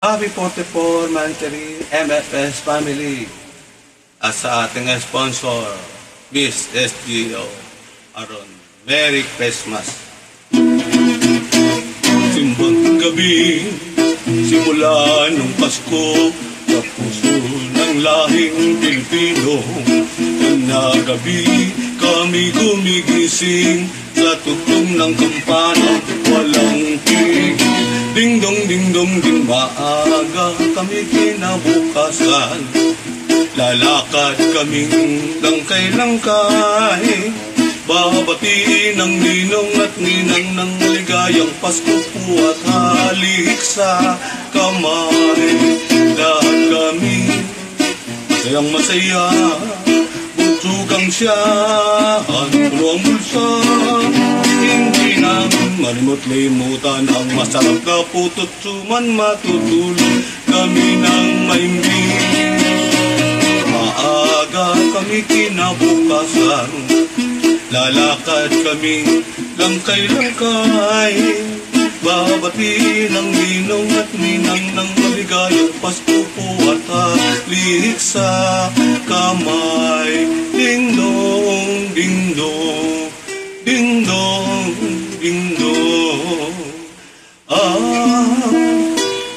Happy 44 monthly MFS family at sa ating sponsor, Miss SGO Aron. Merry Christmas! Simbang gabi, simula nung Pasko, sa puso ng lahing Pilipino. Na gabi, kami gumigising sa tugtog ng kampana, walang tigil. Ding dong, ding dong, ding maaga kami kinabukasan. Lalakad kaming langkay-langkay, babatiin ang ninong at ninang ng maligayang Pasko po at halik sa kamay. Lahat kami masayang masaya, butsugang siyahan, puno ang bulsa. Hindi namin malimot-limutan ang masarap na puto't suman, matutulog kami ng maimbing. Maaga kami kinabukasan, lalakad kami langkay-langkay, babatiin ang ninong at ninang ng maligayang Pasko po at halik sa kamay. Ding dong, ding dong, ding dong, ding dong.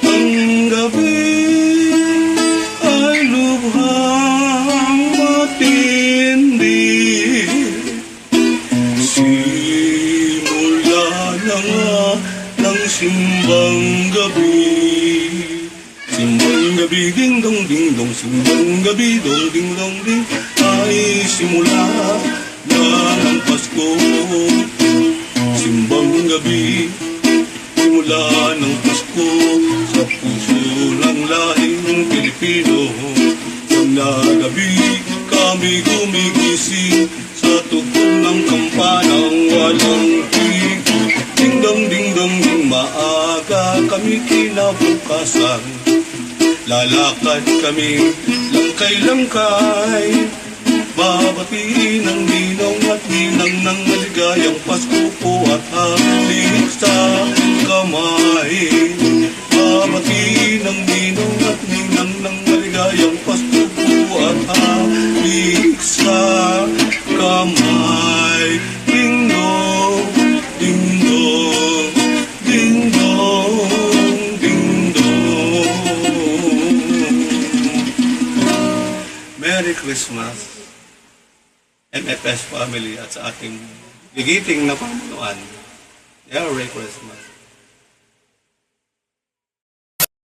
Ang gabi ay lubhang matindi, simula na nga ng simbang gabi. Simbang gabi, ding dong, ding dong, simbang gabi, dong, ding dong, ding, ay simula na ng Pasko. Simbang gabi, simula ng Pasko, sa puso ng lahing Pilipino. Gabi kami gumigising sa tugtog ng kampanang walang tigil. Ding dong, ding dong, ding maaga kami kinabukasan. Lalakad kami langkay-langkay, babatiin ang ninong at ninang ng maligayang Pasko po at halik sa kamay. Babatiin ang ninong at ninang ng maligayang Pasko po at halik sa kamay. Ding dong, ding dong, ding dong, ding dong. Merry Christmas, MFS family, at sa ating gigiting na pamunuan. Merry Christmas.